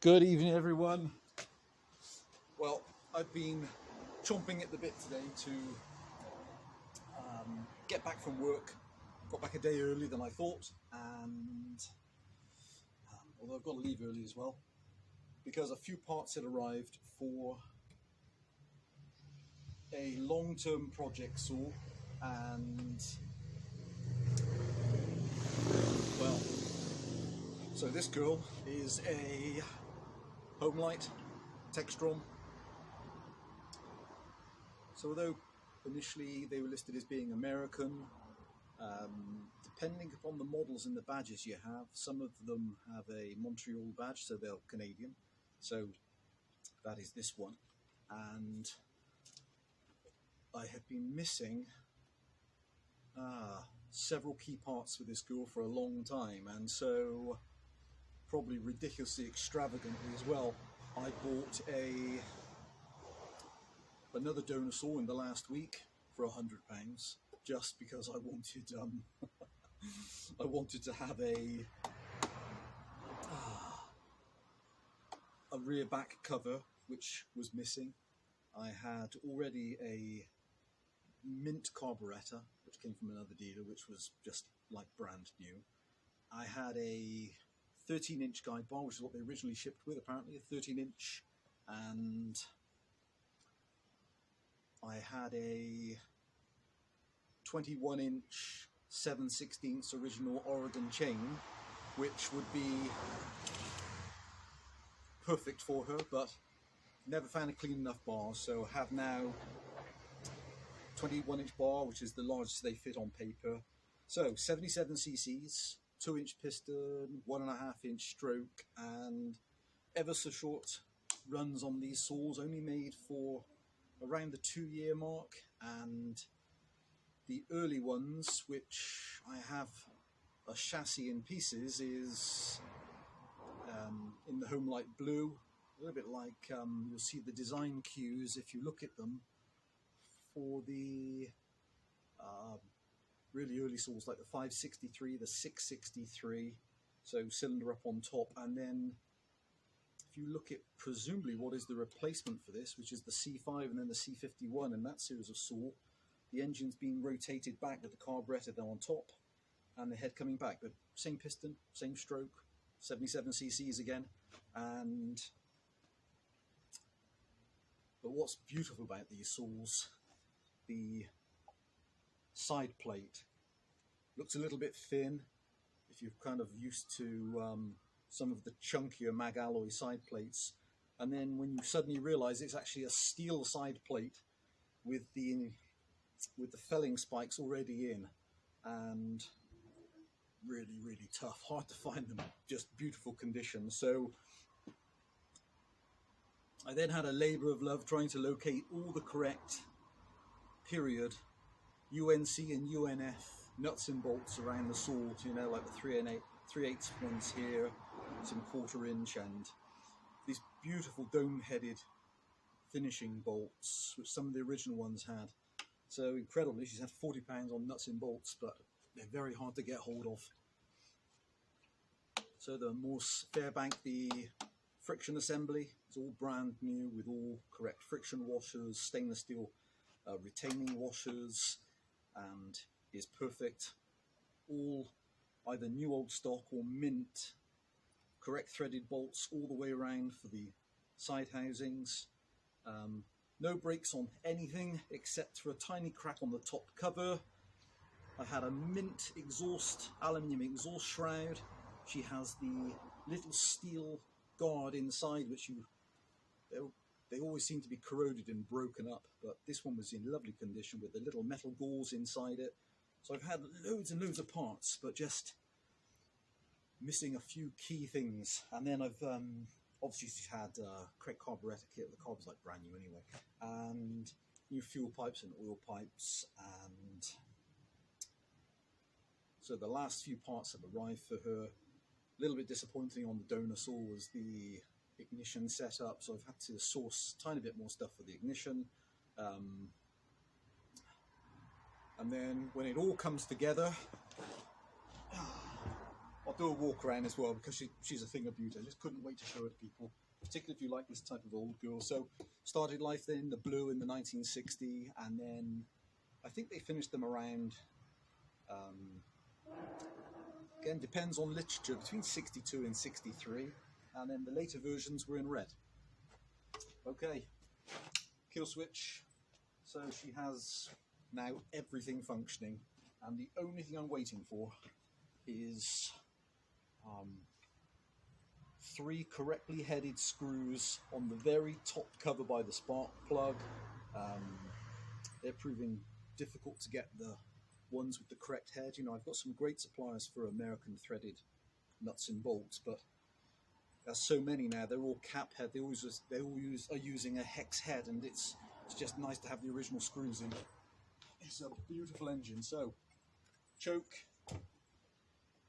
Good evening, everyone. Well, I've been chomping at the bit today to get back from work. Got back a day earlier than I thought, and although I've got to leave early as well, because a few parts had arrived for a long-term project saw, and well, so this girl is a Homelite Textron. So although initially they were listed as being American, depending upon the models and the badges you have, some of them have a Montreal badge, so they're Canadian. So that is this one. And I have been missing several key parts for this girl for a long time, and so probably ridiculously extravagantly as well, I bought another donor saw in the last week for £100, just because I wanted I wanted to have a rear back cover, which was missing. I had already a mint carburettor, which came from another dealer, which was just like brand new. I had a 13-inch guide bar, which is what they originally shipped with, apparently, a 13-inch, and I had a 21-inch 7/16 original Oregon chain, which would be perfect for her, but never found a clean enough bar, so have now 21-inch bar, which is the largest they fit on paper. So 77 cc's, 2-inch piston, 1.5-inch stroke, and ever so short runs on these saws, only made for around the 2-year mark, and the early ones, which I have a chassis in pieces, is in the Homelite blue, a little bit like you'll see the design cues if you look at them for the really early saws, like the 563, the 663, so cylinder up on top, and then if you look at presumably what is the replacement for this, which is the C5 and then the C51 and that series of saw, the engine's being rotated back with the carburettor then on top and the head coming back, but same piston, same stroke, 77 cc's again. And but what's beautiful about these saws, the side plate looks a little bit thin if you're kind of used to some of the chunkier mag alloy side plates, and then when you suddenly realize it's actually a steel side plate with the felling spikes already in, and really tough, hard to find them, just beautiful condition. So I then had a labor of love trying to locate all the correct period UNC and UNF nuts and bolts around the saw, you know, like the 3/8 ones here, some 1/4 inch, and these beautiful dome-headed finishing bolts, which some of the original ones had. So incredibly, she's had £40 on nuts and bolts, but they're very hard to get hold of. So the Morse Fairbank, the friction assembly is all brand new with all correct friction washers, stainless steel retaining washers, and is perfect. All either new old stock or mint, correct threaded bolts all the way around for the side housings. No brakes on anything except for a tiny crack on the top cover. I had a mint exhaust, aluminium exhaust shroud. She has the little steel guard inside, which they always seem to be corroded and broken up, but this one was in lovely condition with the little metal gauze inside it. So I've had loads and loads of parts, but just missing a few key things. And then I've obviously had correct carburettor kit. The carburetor's like brand new anyway, and new fuel pipes and oil pipes. And so the last few parts have arrived for her. A little bit disappointing on the donor saw was the ignition setup, so I've had to source a tiny bit more stuff for the ignition. And then when it all comes together, I'll do a walk around as well because she's a thing of beauty. I just couldn't wait to show her to people, particularly if you like this type of old girl. So started life in the blue in the 1960, and then I think they finished them around, again, depends on literature, between 62 and 63, and then the later versions were in red. Okay, kill switch. So she has now everything functioning, and the only thing I'm waiting for is 3 correctly headed screws on the very top cover by the spark plug. They're proving difficult to get the ones with the correct head. You know, I've got some great suppliers for American threaded nuts and bolts, but there's so many now. They're all cap head. They all are using a hex head, and it's just nice to have the original screws in. It's a beautiful engine. So choke,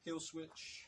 kill switch.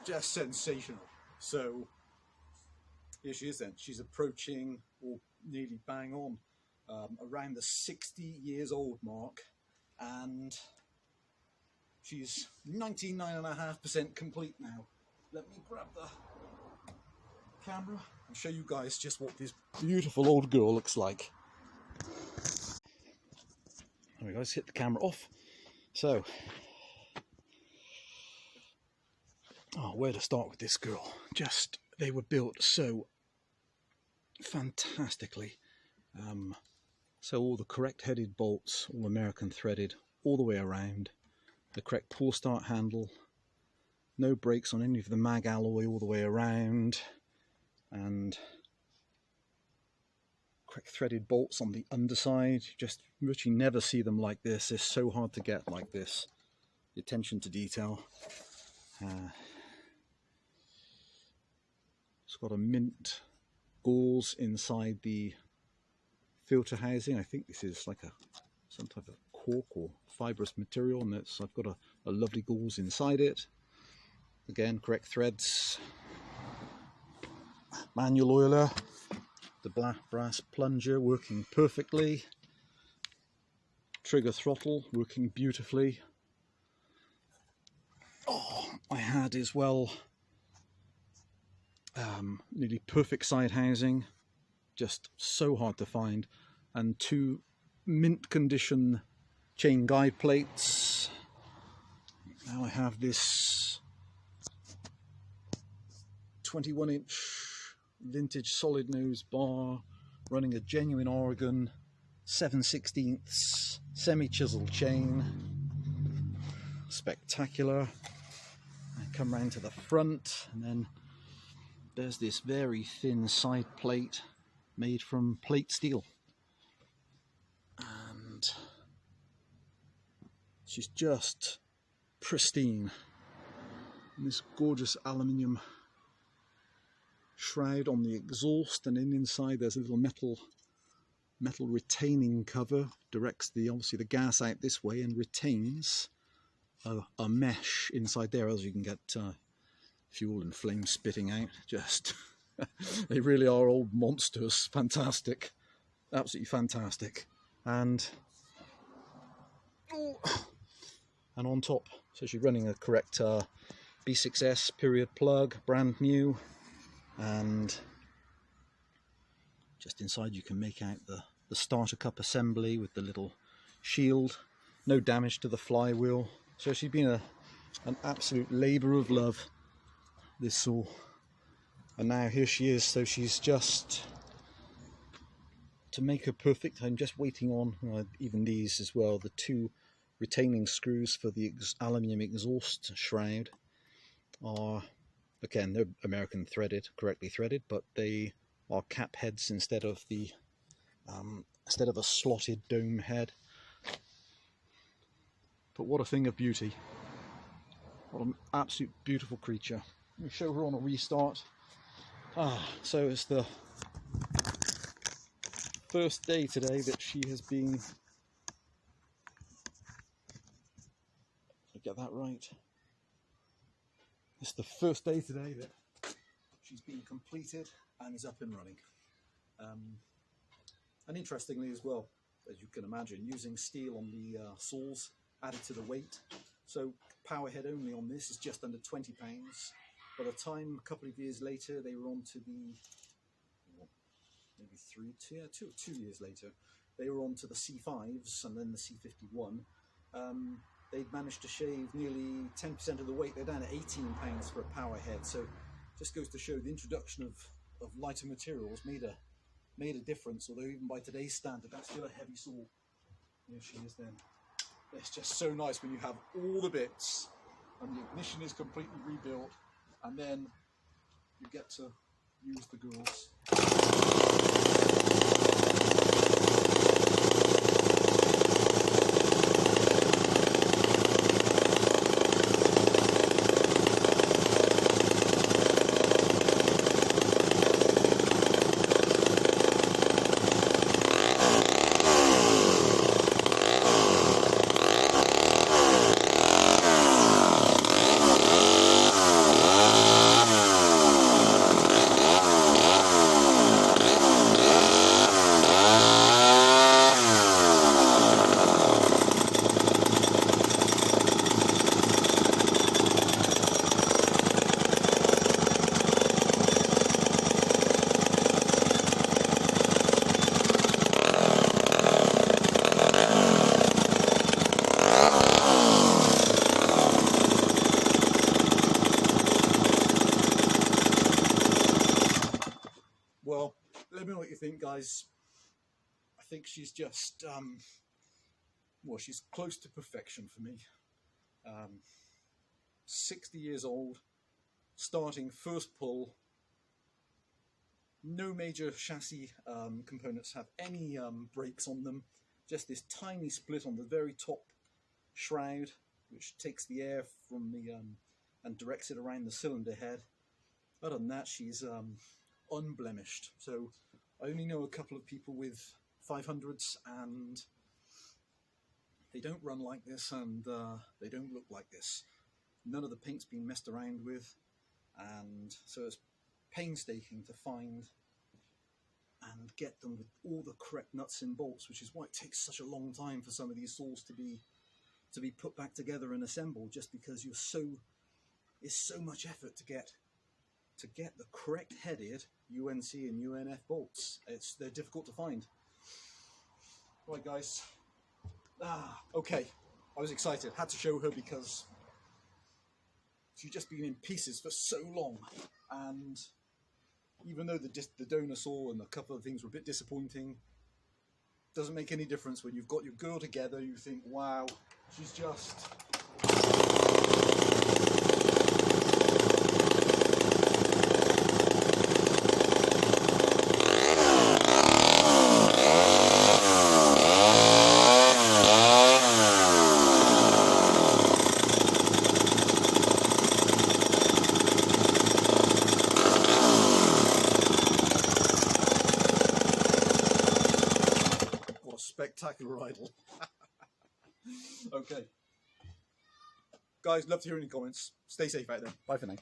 Just sensational. So here she is then. She's approaching, or nearly bang on, around the 60 years old mark, and she's 99.5% complete now. Let me grab the camera and show you guys just what this beautiful old girl looks like. There we go, let's hit the camera off. So, where to start with this girl? Just, they were built so fantastically. So all the correct headed bolts, all American threaded, all the way around. The correct pull start handle. No brakes on any of the mag alloy all the way around. And correct threaded bolts on the underside. You just virtually never see them like this. They're so hard to get like this. The attention to detail. It's got a mint gauze inside the filter housing. I think this is like some type of cork or fibrous material, and I've got a lovely gauze inside it. Again, correct threads. Manual oiler. The black brass plunger working perfectly. Trigger throttle working beautifully. I had as well nearly perfect side housing, just so hard to find, and 2 mint condition chain guide plates. Now I have this 21-inch vintage solid nose bar running a genuine Oregon 7/16 semi-chiseled chain. Spectacular. I come round to the front, and then there's this very thin side plate made from plate steel, and she's just pristine. And this gorgeous aluminium shroud on the exhaust, and inside there's a little metal retaining cover, directs obviously the gas out this way and retains a mesh inside there, as you can get fuel and flame spitting out. Just they really are old monsters. Fantastic, absolutely fantastic. And on top, so she's running a correct B6S period plug, brand new, and just inside you can make out the starter cup assembly with the little shield. No damage to the flywheel. So she's been an absolute labour of love, this saw. And now here she is. So she's just to make her perfect, I'm just waiting on, even these as well, the two retaining screws for the aluminium exhaust shroud are, again, they're American threaded, correctly threaded, but they are cap heads instead of a slotted dome head. But what a thing of beauty. What an absolute beautiful creature. Let me show her on a restart. So it's the first day today that she has been, get that right. It's the first day today that she's been completed and is up and running. And interestingly as well, as you can imagine, using steel on the saws added to the weight. So power head only on this is just under £20. By the time a couple of years later they were on to the, maybe 2 years later, they were on to the C5s and then the C51. They'd managed to shave nearly 10% of the weight. They're down at £18 for a power head. So just goes to show the introduction of lighter materials made a difference, although even by today's standard that's still a heavy saw. There she is then. It's just so nice when you have all the bits and the ignition is completely rebuilt, and then you get to use the girls. Well, let me know what you think, guys. I think she's just, well, she's close to perfection for me. 60 years old, starting first pull. No major chassis components have any brakes on them. Just this tiny split on the very top shroud, which takes the air from the and directs it around the cylinder head. Other than that, she's unblemished. So I only know a couple of people with 500s, and they don't run like this, and they don't look like this. None of the paint's been messed around with, and so it's painstaking to find and get them with all the correct nuts and bolts, which is why it takes such a long time for some of these saws to be put back together and assembled, just because it's so much effort to get the correct headed UNC and UNF bolts. They're difficult to find. Right, guys. Okay. I was excited. Had to show her because she's just been in pieces for so long, and even though the donor saw and a couple of things were a bit disappointing, doesn't make any difference when you've got your girl together. You think, wow, she's just... spectacular idol. Okay. Guys, love to hear any comments. Stay safe out there. Bye for now.